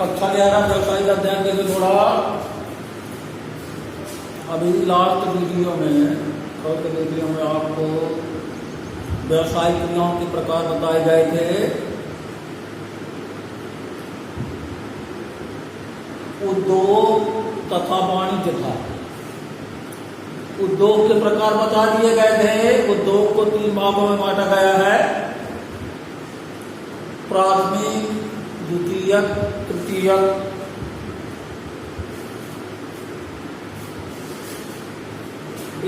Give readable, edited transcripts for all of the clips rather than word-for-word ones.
कक्षा 11 व्यवसायिक अध्ययन के थोड़ा अभी लास्ट वीडियो में आपको व्यवसायिक क्रियाओं के प्रकार बताए गए थे। उद्योग तथा वाणिज्य था। उद्योग के प्रकार बता दिए गए थे। उद्योग को 3 भागों में बांटा गया है, प्राथमिक, द्वितीयक, तृतीयक।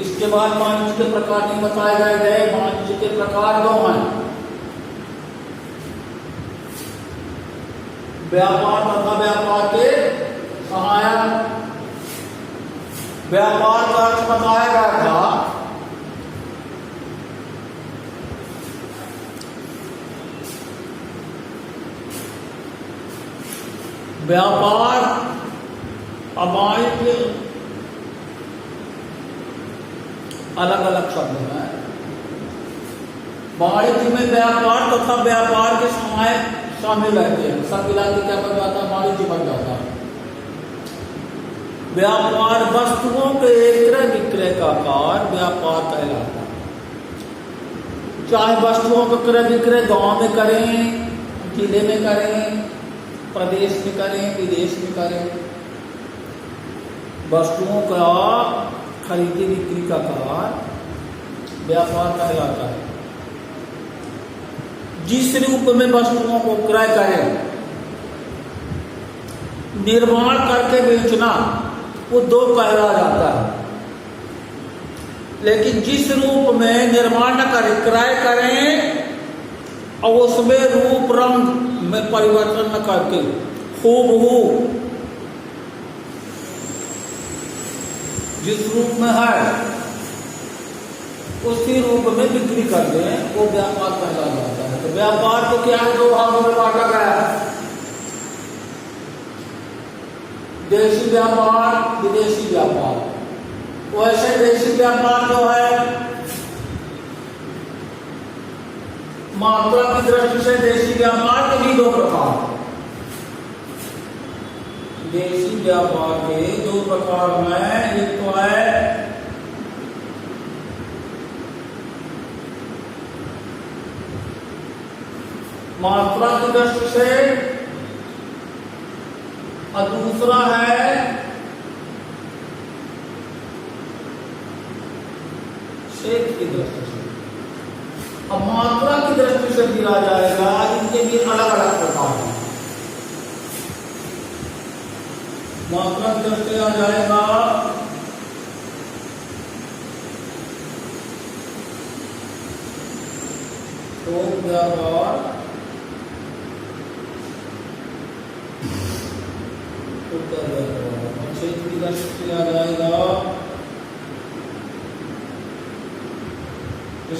इसके बाद वाणिज्य के प्रकार नहीं बताए गए थे। वाणिज्य के प्रकार 2 हैं, व्यापार तथा व्यापार के सहायक। व्यापार का अर्थ बताया गया था व्यापार वाणिज्य अलग अलग शब्द हैं। वाणिज्य में व्यापार तथा व्यापार के सहायक शामिल रहते हैं। सब मिला के क्या बन जाता है? वाणिज्य बन जाता है। व्यापार वस्तुओं के क्रय विक्रय का कार्य व्यापार कहलाता है। चाहे वस्तुओं का क्रय विक्रय गांव में करें, जिले में करें, प्रदेश में करें, विदेश में करें, वस्तुओं का खरीदी बिक्री का कार्य व्यापार कहलाता है। जिस रूप में वस्तुओं को क्रय करें, निर्माण करके बेचना उद्योग कहला जाता है। लेकिन जिस रूप में निर्माण न करें, क्रय करें और उसमें रूप रंग में परिवर्तन न करके हूबहू जिस रूप में है उसी रूप में बिक्री कर दें, वो व्यापार कहला जाता है। तो व्यापार को क्या है? 2 भागों में बांटा गया है, देशी व्यापार, विदेशी व्यापार। वैसे देशी व्यापार जो है मात्रा की दृष्टि से देशी व्यापार के भी 2 प्रकार। देशी व्यापार के 2 प्रकार में एक तो है मात्रा की दृष्टि से और दूसरा है क्षेत्र की दृष्टि से। अब मात्रा की दृष्टि से गिरा जाएगा, इनके भी अलग अलग प्रकार हैं। मात्रा की दृष्टि आ जाएगा तो व्यापार, क्षेत्र की दृष्टि आ जाएगा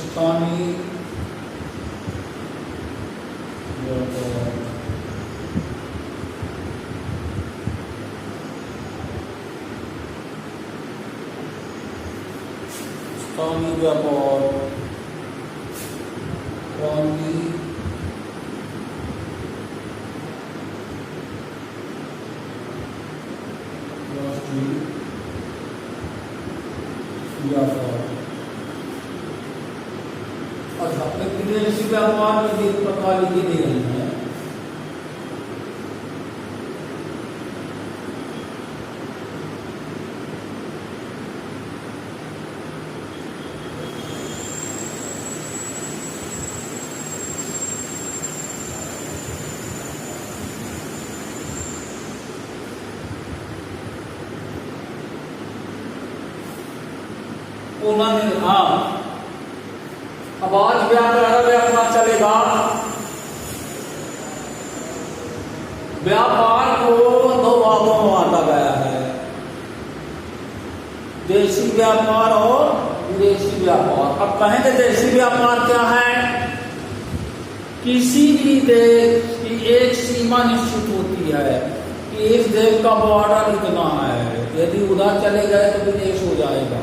स्थानीय व्यापार। स्थानीय व्यापार, विदेशी व्यापार की 1 प्रकार की दे रही है। अब आज व्यापार अपना चलेगा। व्यापार को 2 भागों में बांटा गया है, देशी व्यापार और विदेशी व्यापार। अब कहेंगे देशी व्यापार क्या है? किसी भी देश की एक सीमा निश्चित होती है कि इस देश का बॉर्डर इतना है, यदि उधर चले गए तो विदेश हो जाएगा।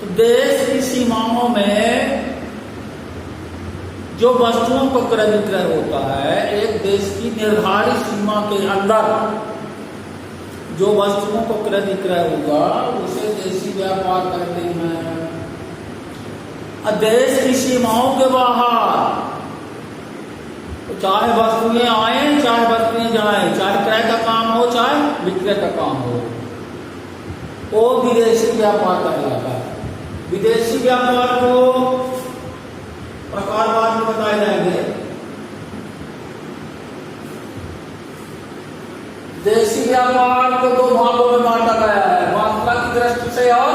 तो देश की सीमाओं में जो वस्तुओं का क्रय विक्रय होता है एक देश की निर्धारित सीमा के अंदर, जो वस्तुओं को क्रय विक्रय होगा उसे देशी व्यापार कहते हैं। देश की सीमाओं के बाहर चाहे वस्तुएं आए चाहे वस्तुएं जाएं, चाहे क्रय का काम हो चाहे विक्रय का काम हो, वो विदेशी व्यापार कहलाता है। विदेशी व्यापार को प्रकार बाद में बताए जाएंगे। देशी व्यापार को दो भागों में बांटा गया है, मात्रा की दृष्टि से और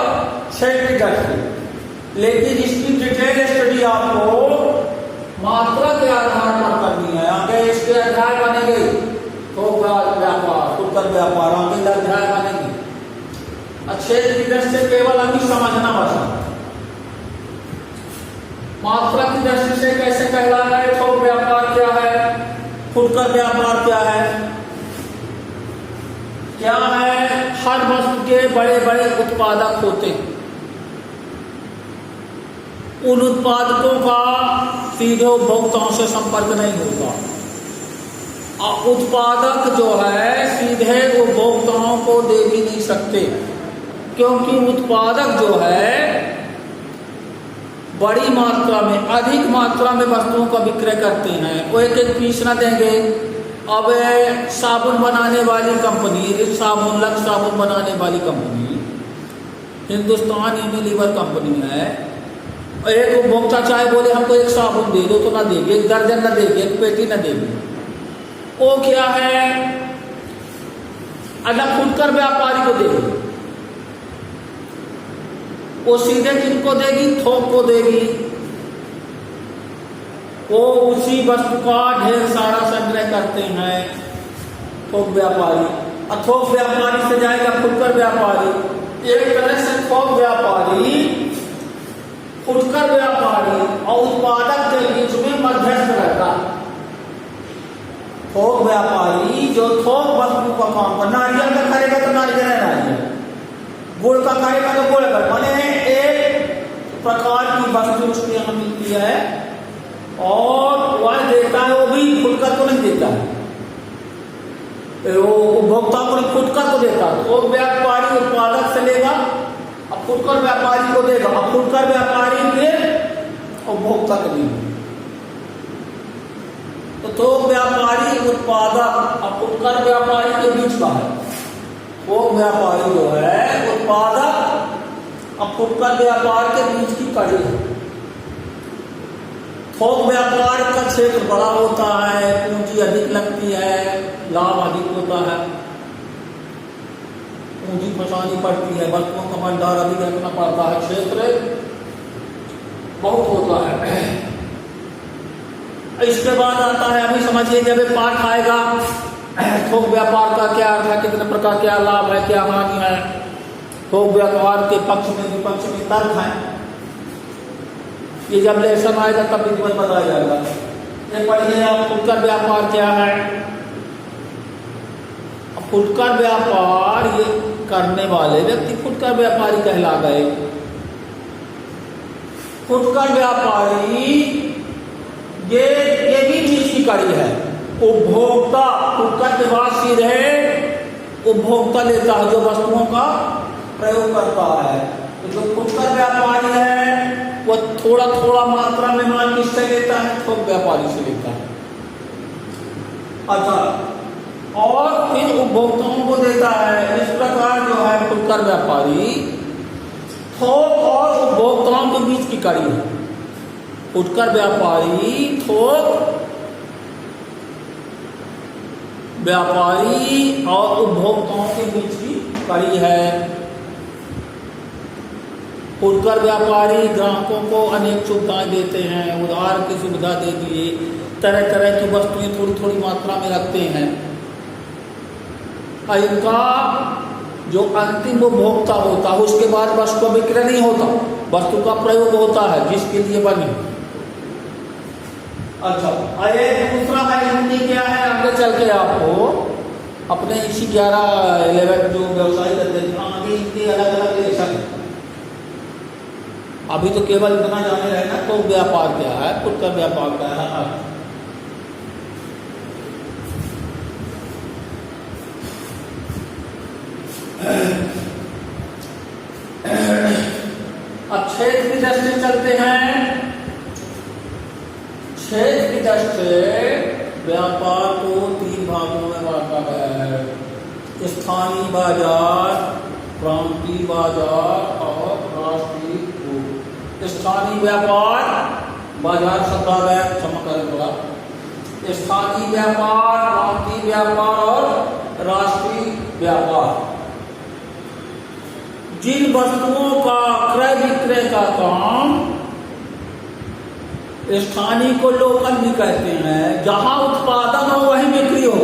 क्षेत्र की दृष्टि। लेकिन इसकी डिटेल स्टडी आपको मात्रा के आधार पर करनी है। आगे इसके अध्याय बनेंगे, थोक व्यापार, फुटकर व्यापार, आगे अध्याय बनेंगे। क्षेत्र की दृष्टि से केवल अभी समझना बचा। मात्रा की दृष्टि से कैसे कहलाता है थोक व्यापार क्या है, फुटकर व्यापार क्या है? क्या है? हर वस्तु के बड़े बड़े उत्पादक होते हैं, उन उत्पादकों का सीधे उपभोक्ताओं से संपर्क नहीं होता। उत्पादक जो है सीधे उपभोक्ताओं को दे भी नहीं सकते, क्योंकि उत्पादक जो है बड़ी मात्रा में, अधिक मात्रा में वस्तुओं का विक्रय करते हैं। वो एक एक पीस न देंगे। अब साबुन बनाने वाली कंपनी, लक्स साबुन बनाने वाली कंपनी हिंदुस्तान यूनिलीवर कंपनी है। एक उपभोक्ता चाहे बोले हमको एक साबुन दे दो तो ना देगी, एक दर्जन ना देगी, एक पेटी ना देगी। वो क्या है, अलग फुटकर व्यापारी को देगी। वो सीधे किनको देगी? थोक को देगी। वो उसी वस्तु का ढेर सारा संग्रह करते हैं थोक व्यापारी। और थोक व्यापारी से जाएगा फुटकर व्यापारी। एक तरह से थोक व्यापारी, फुटकर व्यापारी और उत्पादक के बीच में मध्यस्थ रहता है। थोक व्यापारी जो थोक वस्तु का काम कर, नारियल का करेगा तो नारियल है नारियल, गुड़ का करेगा तो गुड़ का, माने एक प्रकार की वस्तु उसके यहाँ मिलती है और वह देता है, वो भी फुटकर को नहीं देता है, वो उपभोक्ता को नहीं फुटकर को देता है। थोक व्यापारी उत्पादक से लेगा, अब फुटकर व्यापारी को देगा, अब फुटकर व्यापारी फिर उपभोक्ता के लिए। तो थोक व्यापारी उत्पादक और फुटकर व्यापारी के बीच का है। थोक व्यापारी जो है उत्पादक और फुटकर व्यापार के बीच की कड़ी है। थोक व्यापार का क्षेत्र बड़ा होता है, पूंजी अधिक लगती है, लाभ अधिक होता है, पूंजी फंसानी पड़ती है, वस्तुओं का भंडार अधिक रखना पड़ता है, क्षेत्र बहुत होता है। इसके बाद आता है, अभी समझिए जब एक पाठ आएगा थोक व्यापार का क्या अर्थ है, कितने प्रकार क्या लाभ है, क्या हानि है, थोक व्यापार के पक्ष में विपक्ष में तर्क है। ये जब लेसन आएगा तब विधिवत बताया जाएगा। ये पढ़िए आप, फुटकर व्यापार क्या है। फुटकर व्यापार ये करने वाले व्यक्ति फुटकर व्यापारी कहला गए। फुटकर व्यापारी ये भी चीज की कड़ी है। उपभोक्ता, फुटकर के बाद सीधे उपभोक्ता लेता है जो वस्तुओं का प्रयोग करता है। तो जो फुटकर व्यापारी है वो थोड़ा थोड़ा मात्रा में माल किससे लेता है? थोक व्यापारी से लेता है। अच्छा, और फिर उपभोक्ताओं को देता है। इस प्रकार जो है फुटकर व्यापारी थोक और उपभोक्ताओं के बीच की कड़ी है। फुटकर व्यापारी थोक व्यापारी और उपभोक्ताओं के बीच की कड़ी है। फुटकर व्यापारी ग्राहकों को अनेक सुविधाएं देते हैं, उधार की सुविधा दे दिए, तरह तरह की वस्तुएं थोड़ी थोड़ी मात्रा में रखते हैं। इनका जो अंतिम उपभोक्ता होता है उसके बाद वस्तु का विक्रय नहीं होता, वस्तु का प्रयोग होता है जिसके लिए बनी। अच्छा, दूसरा है हिंदी क्या है, आगे चल के आपको अपने इसी 11-11 जो व्यवसाय करते हैं आगे इनके अलग अलग लेसन। अभी तो केवल इतना जाने रहे ना, तो व्यापार क्या है, खुद का व्यापार क्या है। अब छेद की दृष्टि चलते हैं। छेद की दृष्टि व्यापार को 3 भागों में बांटा गया है: स्थानीय बाजार, प्रांतीय बाजार और राष्ट्रीय थोक। स्थानीय व्यापार, बाजार शब्द आ गया, क्षमा करें थोड़ा। स्थानीय व्यापार, प्रांतीय व्यापार और राष्ट्रीय व्यापार। जिन वस्तुओं का क्रय विक्रय का काम स्थानीय को लोकल भी कहते हैं, जहां उत्पादन हो वहीं बिक्री हो,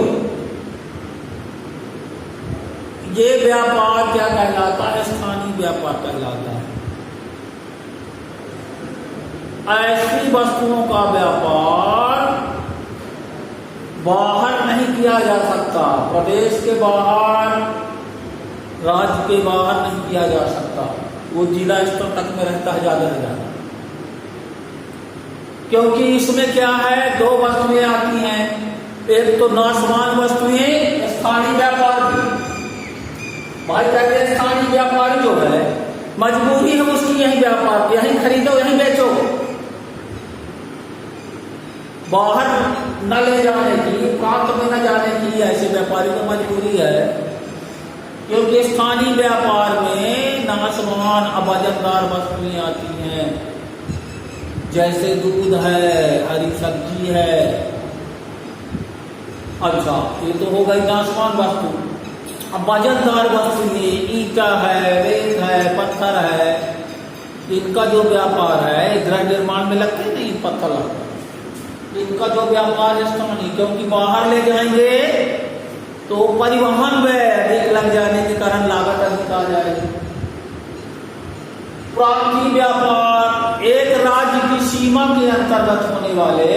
ये व्यापार क्या कहलाता है? स्थानीय व्यापार कहलाता है। ऐसी वस्तुओं का व्यापार बाहर नहीं किया जा सकता, प्रदेश के बाहर, राज्य के बाहर नहीं किया जा सकता। वो जिला स्तर तक में रहता है ज्यादा से ज्यादा, क्योंकि इसमें क्या है, 2 वस्तुएं आती हैं। एक तो नाशवान वस्तुएं, स्थानीय व्यापार भी। भाई कहते हैं स्थानीय व्यापारी जो है, मजबूरी है उसकी यही व्यापार, यहीं खरीदो यहीं बेचो, बाहर न ले जाने की, प्रांत में न जाने की ऐसे व्यापारी को मजबूरी है। क्योंकि स्थानीय व्यापार में नाशवान अवजनदार वस्तुएं आती हैं, जैसे दूध है, हरी सब्जी है। अच्छा, ये तो हो गई नाशवान वस्तु। अब वजनदार वस्तुएं, ईंटा है, रेत है, पत्थर है, इनका जो व्यापार है, गृह निर्माण में लगते नहीं पत्थर लगता, इनका जो व्यापार स्थानीय, क्योंकि बाहर ले जाएंगे तो परिवहन में अधिक लग जाने के कारण लागत अधिक आ जाएगी। प्रांतीय व्यापार, एक राज्य की सीमा के अंतर्गत होने वाले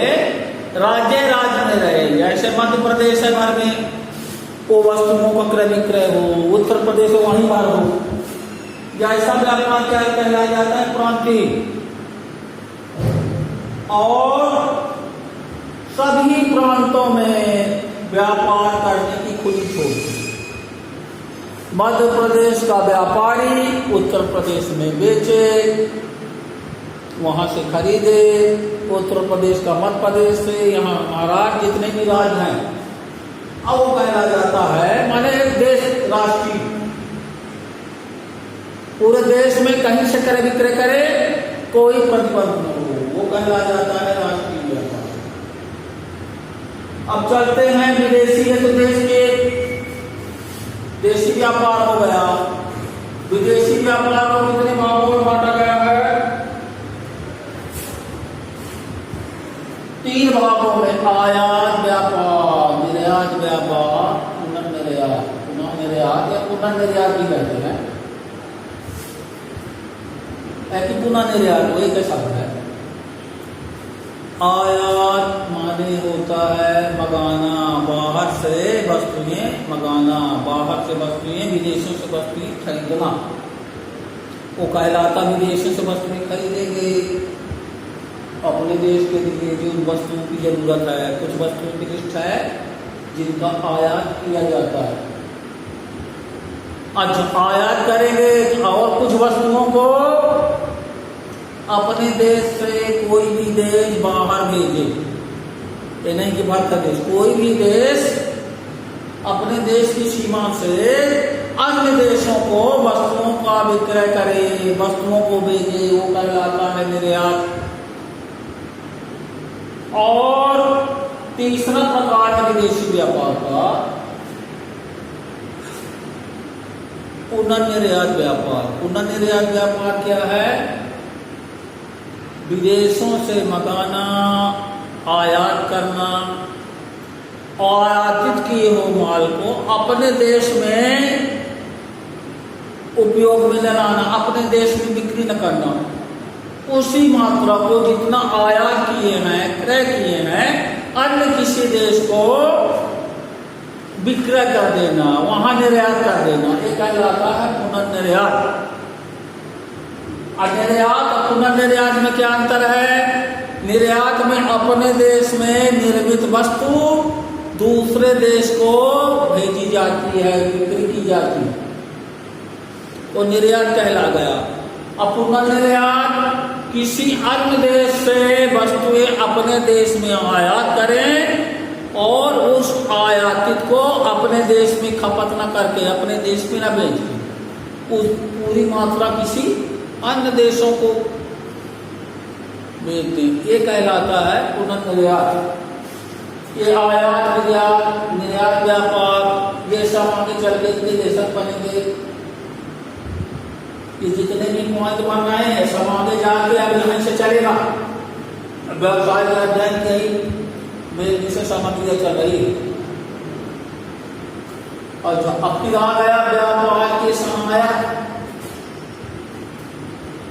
राज्य में रहे, जैसे मध्य प्रदेश है भर में, वो वस्तुओं का क्रय विक्रय हो, उत्तर प्रदेश हो वहीं बाहर हो, जैसा व्यापार क्या कहलाया जाता है? प्रांतीय। और सभी प्रांतों में व्यापार करने की खुली छूट। मध्य प्रदेश का व्यापारी उत्तर प्रदेश में बेचे, वहां से खरीदे, उत्तर प्रदेश का मध्य प्रदेश से, यहाँ महाराष्ट्र, जितने भी राज्य हैं, अब वो कहला जाता है, माने देश राष्ट्रीय, पूरे देश में कहीं से क्रय विक्रय करे, कोई प्रतिबंध न हो, वो कहला जाता है राष्ट्रीय व्यापार। अब चलते हैं विदेशी है तो देश के देशी व्यापार हो गया। विदेशी व्यापार को कितने भागों में बांटा गया है? 3 भागों में: आयात व्यापार, निर्यात व्यापार, पुनर्निर्यात। पुनर्निर्यात या पुनर्निर्यात भी कहते हैं, कि पुनर्निर्यात वो एक शब्द है। आयात माने होता है मंगाना, बाहर से वस्तुएं मंगाना, बाहर से वस्तुएं, विदेशों से वस्तुएं खरीदना, वो कहलाता। विदेशों से वस्तुएं खरीदेंगे अपने देश के लिए जिन वस्तुओं की जरूरत है, कुछ वस्तुओं की लिस्ट है जिनका आयात किया जाता है। अच्छा, आयात करेंगे और कुछ वस्तुओं को अपने देश से कोई भी देश बाहर भेजे, ये नहीं कि भारत देश, कोई भी देश अपने देश की सीमा से अन्य देशों को वस्तुओं का विक्रय करे, वस्तुओं को भेजे, वो कहलाता है निर्यात। और तीसरा प्रकार है विदेशी व्यापार का, पुनर्निर्यात व्यापार। पुनर्निर्यात व्यापार क्या है? विदेशों से मंगाना, आयात करना, आयातित किए हुए माल को अपने देश में उपयोग में लाना, अपने देश में बिक्री न करना, उसी मात्रा को जितना आयात किए हैं, क्रय किए हैं, अन्य किसी देश को विक्रय कर देना, वहां निर्यात कर देना, ये कहलाता है पुनर्निर्यात। और निर्यात और पुनर्निर्यात में क्या अंतर है? निर्यात में अपने देश में निर्मित वस्तु दूसरे देश को भेजी जाती है, बिक्री की जाती है, तो निर्यात कहला गया। अब पुनर्निर्यात किसी अन्य देश से वस्तुएं अपने देश में आयात करें और उस आयातित को अपने देश में खपत न करके अपने देश में न बेचें, उस पूरी मात्रा किसी अन्य देशों को बेचते, ये कहलाता है पुनर्निर्यात। ये आयात निर्यात व्यापार ये सब आगे चल के इतने देश बनेंगे, ये जितने भी पॉइंट बन रहे हैं सब आगे जाके अब यहाँ से चलेगा। व्यवसाय अध्ययन की मेरे से सामग्री चल रही है। और जो अब फिर आ गया व्यापार के सहायक,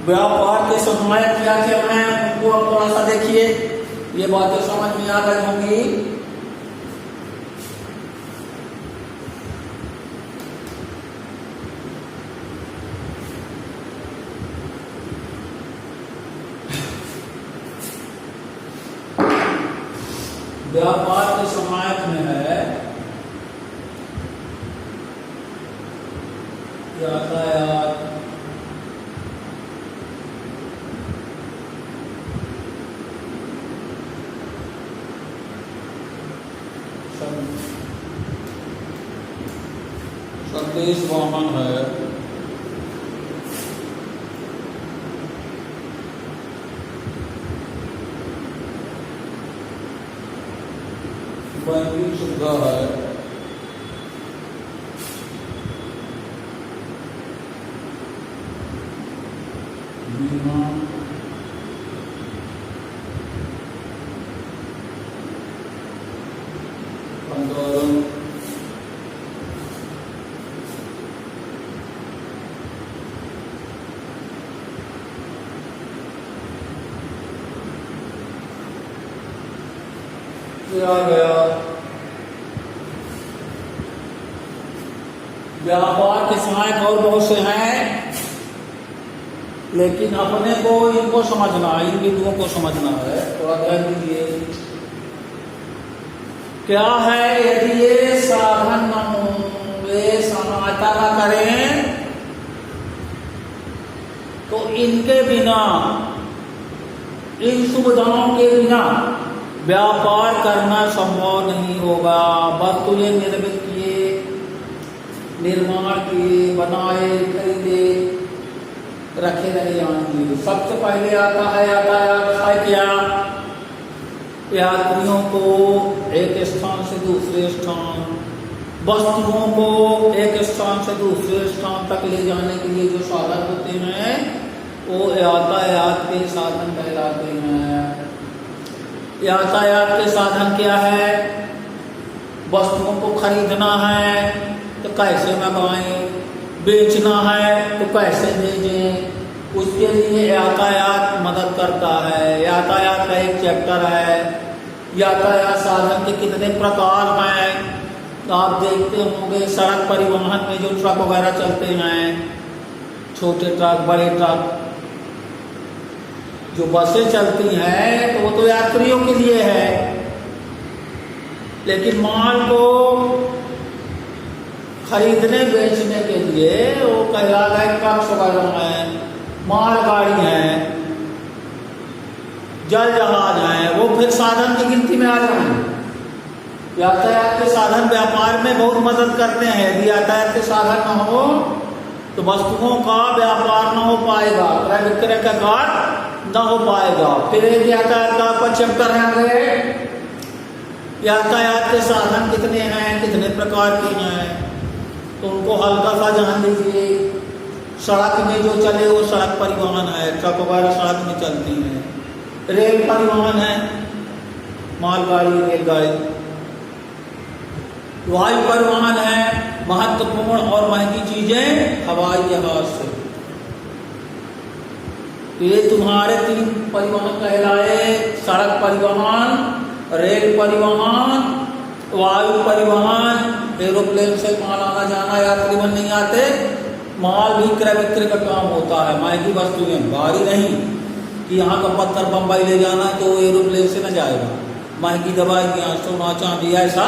व्यापार के सहायक क्या क्या हैं उनको अब थोड़ा सा देखिए, ये बातें समझ में आ गई होंगी। व्यापार के सहायक में है यातायात, संदेश वाहन है, बैंकिंग सुविधा है, बीमा, भंडारण, आ गया। व्यापार के सहायक और बहुत से हैं, लेकिन अपने को इनको समझना, इन बिंदुओं को समझना है, थोड़ा ध्यान दीजिए। क्या है? यदि ये साधन न हो, वे सहायता न करें, तो इनके बिना, इन सुविधाओं के बिना व्यापार करना संभव नहीं होगा। वस्तु ये निर्मित किए, निर्माण किए, बनाए, खरीदे, रखे रहे आएंगे। सबसे पहले आता है यातायात। क्या? यात्रियों को एक स्थान से दूसरे स्थान, वस्तुओं को एक स्थान से दूसरे स्थान तक ले जाने के लिए जो साधन होते हैं वो यातायात के साधन कहलाते हैं। यातायात के साधन क्या है? वस्तुओं को खरीदना है तो कैसे मंगवाएं, बेचना है तो कैसे भेजें, उसके लिए यातायात मदद करता है। यातायात का एक चैप्टर है। यातायात साधन के कितने प्रकार हैं तो आप देखते होंगे, सड़क परिवहन में जो ट्रक वगैरह चलते हैं, छोटे ट्रक, बड़े ट्रक, जो बसें चलती हैं तो वो तो यात्रियों के लिए है, लेकिन माल को खरीदने बेचने के लिए वो कहलाता है ट्रक वगैरह है, मालगाड़ी है, जल जहाज है, वो फिर साधन की गिनती में आ जाए। यातायात के साधन व्यापार में बहुत मदद करते हैं। यदि यातायात के साधन न हो तो वस्तुओं का व्यापार न हो पाएगा, क्रय विक्रय का कार्य न हो पाएगा। फिर एक यातायात का आपका चैप्टर है, यातायात के साधन कितने हैं, कितने प्रकार के हैं, तो उनको हल्का सा जान लीजिए। सड़क में जो चले वो सड़क परिवहन है, ट्रक वगैरह सड़क में चलती हैं। रेल परिवहन है, मालगाड़ी, रेलगाड़ी। वायु परिवहन है, महत्वपूर्ण और महंगी चीजें हवाई जहाज से। ये तुम्हारे 3 परिवहन कहलाए, सड़क परिवहन, रेल परिवहन, वायु परिवहन। एरोप्लेन से माल आना जाना यात्री नहीं आते, माल भी क्रय विक्रय का काम होता है, महंगी वस्तुएं, भारी नहीं कि यहाँ का पत्थर बम्बई ले जाना है तो एरोप्लेन से न जाएगा, महंगी दवाइयाँ, सोना चांदी, ऐसा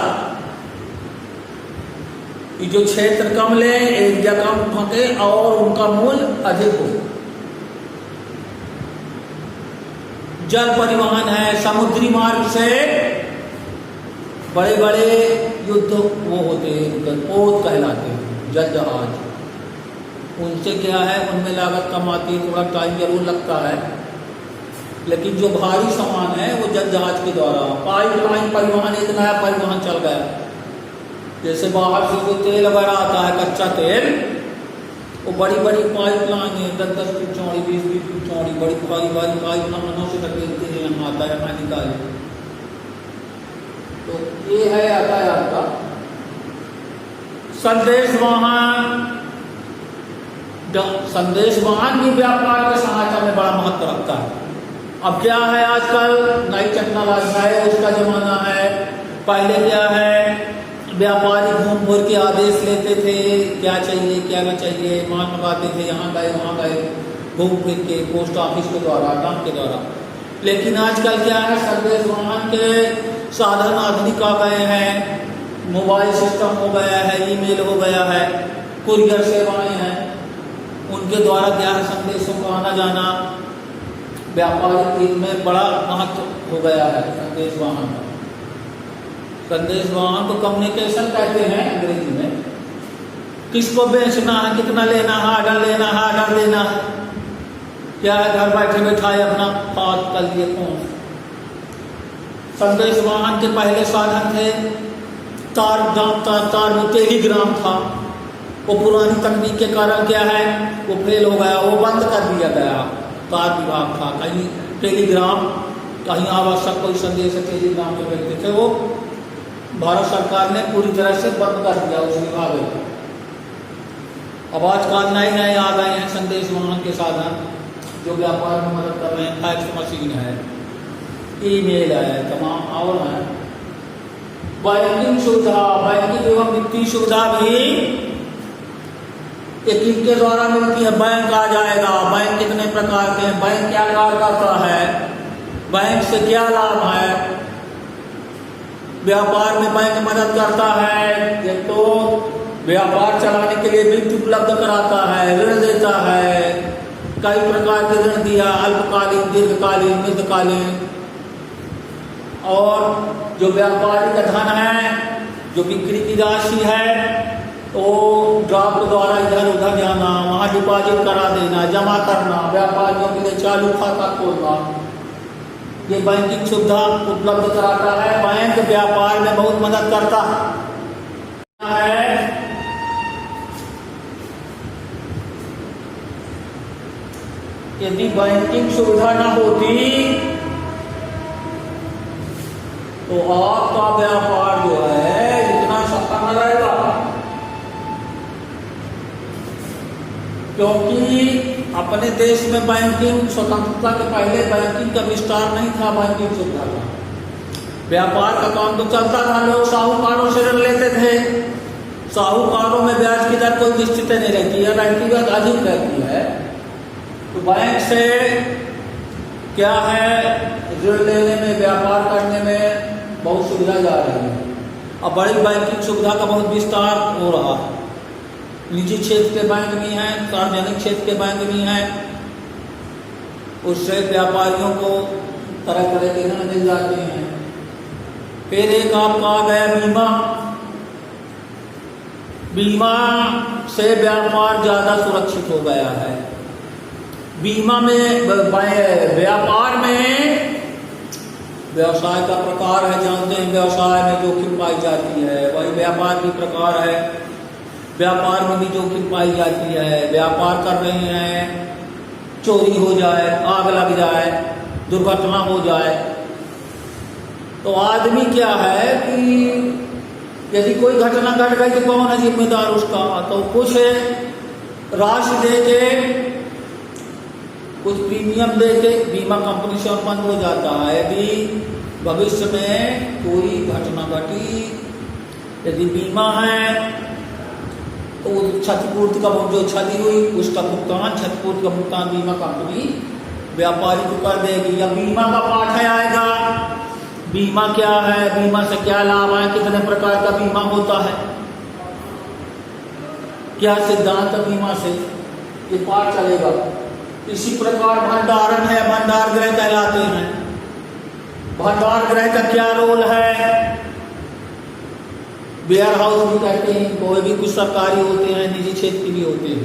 कि जो क्षेत्र कम ले, एक जगह फंके और उनका मूल्य अधिक हो। जल परिवहन है, समुद्री मार्ग से बड़े बड़े युद्ध वो होते हैं, पोत कहलाते हैं, जल जहाज। उनसे क्या है, उनमें लागत कम आती है, थोड़ा टाइम जरूर लगता है, लेकिन जो भारी सामान है वो जल जहाज के द्वारा। पाइपलाइन परिवहन, एक नया परिवहन चल गया, जैसे बाहर से जो तेल वगैरह आता है, कच्चा तेल, वो बड़ी बड़ी पाइपलाइन है, 10-10 फीट चौड़ी, 20-20 फीट चौड़ी, बड़ी भारी भारी पाइपलाइनों से धकेलते हैं, यहाँ आता है, यहाँ निकाले। तो ये है यातायात का। संदेश वाहन, संदेश वाहन भी व्यापार के सहायता में बड़ा महत्व रखता है। अब क्या है, आजकल नई टेक्नोलॉजी है, उसका जमाना है। पहले क्या है, व्यापारी घूम घूम के आदेश लेते थे, क्या चाहिए क्या न चाहिए, माल मंगाते थे, यहाँ गए वहाँ गए, घूम फिर के पोस्ट ऑफिस के द्वारा, डाक के द्वारा। लेकिन आजकल क्या है, संदेश वाहन के साधन आधुनिक आ गए हैं, मोबाइल सिस्टम हो गया है, ईमेल हो गया है, कुरियर सेवाएं हैं, उनके द्वारा क्या है, संदेशों का आना जाना व्यापारिक में बड़ा महत्व हो गया है। संदेश वाहन का, संदेश वाहन को कम्युनिकेशन कहते हैं अंग्रेजी में। किसको बेचना है, कितना लेना है, ऑर्डर लेना है, ऑर्डर देना है, क्या है, घर बैठे बैठाए अपना बात कर लिए फोन। संदेश वाहन के पहले साधन थे तार में टेलीग्राम था, वो पुरानी तकनीक के कारण क्या है, वो फेल हो गया, वो बंद कर दिया गया। तार विभाग था, कहीं टेलीग्राम, कहीं आवश्यक कोई संदेश टेलीग्राम पे भेजते थे, वो भारत सरकार ने पूरी तरह से बंद कर दिया उस विभाग को। अब आजकल नए नए आ गए हैं संदेश वाहन के साधन, जो व्यापार में मदद कर रहे हैं। फैक्स मशीन है, ईमेल है, तमाम और है। बैंकिंग सुविधा, बैंकिंग एवं वित्तीय सुविधा भी एक के द्वारा मिलती है। बैंक आ जाएगा, बैंक कितने प्रकार के हैं, बैंक क्या कार्य करता है, बैंक से क्या लाभ है। व्यापार में बैंक मदद करता है, एक तो व्यापार चलाने के लिए वित्त उपलब्ध कराता है, ऋण देता है, कई प्रकार के ऋण दिया, अल्पकालीन, दीर्घकालीन, मध्यकालीन। और जो व्यापारी का धन है, जो बिक्री की राशि है, तो ड्राफ्ट द्वारा इधर उधर जाना, वहाँ डिपॉजिट करा देना, जमा करना, व्यापारियों के लिए चालू खाता खोलना, ये बैंकिंग सुविधा उपलब्ध कराता है। बैंक व्यापार में बहुत मदद करता है। यदि बैंकिंग सुविधा न होती तो आपका व्यापार जो है इतना सफल न रहेगा, क्योंकि अपने देश में बैंकिंग स्वतंत्रता के पहले बैंकिंग का विस्तार नहीं था, बैंकिंग सुविधा था। व्यापार का काम तो चलता था, लोग साहूकारों से ऋण लेते थे। साहूकारों में ब्याज की दर कोई निश्चित नहीं रहती है, रहती है अधिक रहती है। तो बैंक से क्या है, ऋण लेने में, व्यापार करने में बहुत सुविधा जा रही है। अब बड़ी बैंकिंग सुविधा का बहुत विस्तार हो रहा है। निजी क्षेत्र के बैंक भी हैं, सार्वजनिक क्षेत्र के बैंक भी हैं, उससे व्यापारियों को तरह तरह के ऋण मिल जाते हैं। फिर एक आपका आ गया बीमा। बीमा से व्यापार ज्यादा सुरक्षित हो गया है। बीमा में, व्यापार में व्यवसाय का प्रकार है, जानते हैं, व्यवसाय में जोखिम पाई जाती है, वही व्यापार भी प्रकार है। व्यापार में भी जोखिम पाई जाती है। व्यापार कर रहे हैं, चोरी हो जाए, आग लग जाए, दुर्घटना हो जाए, तो आदमी क्या है कि यदि कोई घटना घट गई तो कौन है जिम्मेदार उसका, तो कुछ राशि दे के, कुछ प्रीमियम दे के बीमा कंपनी से बंद हो जाता है। यदि भविष्य में कोई घटना घटी, यदि बीमा है तो क्षतिपूर्ति का जो क्षति हुई उसका भुगतान, क्षतिपूर्ति का भुगतान बीमा कंपनी व्यापारी को कर देगी। या बीमा का पाठ आएगा, बीमा क्या है, बीमा से क्या लाभ है, कितने प्रकार का बीमा होता है, क्या सिद्धांत बीमा से, ये पाठ चलेगा। इसी प्रकार भंडारण है, भंडार गृह कहलाते हैं। भंडार गृह का क्या रोल है, वेयर हाउस भी कहते हैं, कोई भी कुछ सरकारी होते हैं, निजी क्षेत्र के भी होते हैं।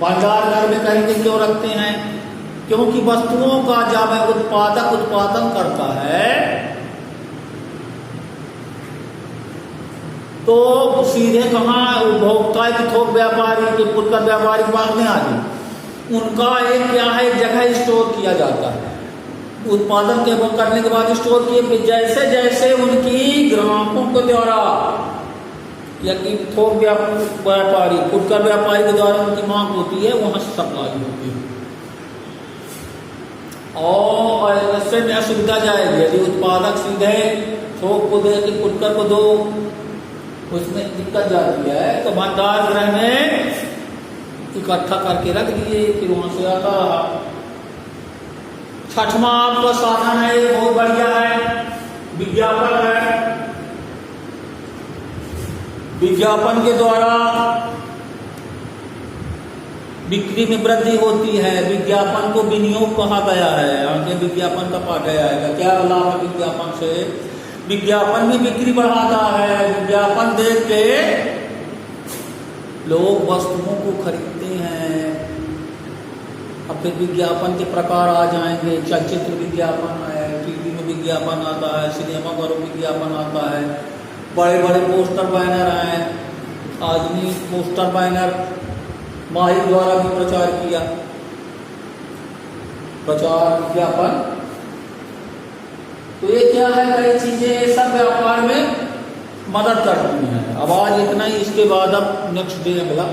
भंडार घर में कहीं क्यों रखते हैं, क्योंकि वस्तुओं का जब उत्पादक उत्पादन करता है तो सीधे कहाँ उपभोक्ता के थोक व्यापारी के फुटकर व्यापारी के पास नहीं आती, उनका एक क्या है, एक जगह स्टोर किया जाता है। उत्पादन के करने के बाद स्टोर किए, फिर जैसे जैसे उनकी ग्राहकों के द्वारा या कि थोक व्यापारी फुटकर व्यापारी के द्वारा उनकी मांग होती है, वहां से सप्लाई होती है। और ऐसे में असुविधा जाएगी यदि उत्पादक सीधे थोक को दे कि फुटकर को दो, उसमें दिक्कत जाती है। तो भंडार गृह में इकट्ठा करके रख दिए, फिर वहां से आता। छठवां आपका साधन है, बहुत बढ़िया है, विज्ञापन है। विज्ञापन के द्वारा बिक्री में वृद्धि होती है। विज्ञापन को विनियोग कहा गया है, आगे विज्ञापन का पाठ आएगा। क्या लाभ है विज्ञापन से, विज्ञापन भी बिक्री बढ़ाता है। विज्ञापन देख के लोग वस्तुओं को खरीदते हैं। अब फिर विज्ञापन के प्रकार आ जाएंगे, चलचित्र विज्ञापन है, टीवी में विज्ञापन आता है, सिनेमा घरों में विज्ञापन आता है, बड़े बड़े पोस्टर बैनर हैं। आदमी पोस्टर बैनर माहिर द्वारा भी प्रचार किया, प्रचार विज्ञापन। तो ये क्या है, कई चीजें सब व्यापार में मदद करती हैं। अब आज इतना ही, इसके बाद अब नेक्स्ट डे अगला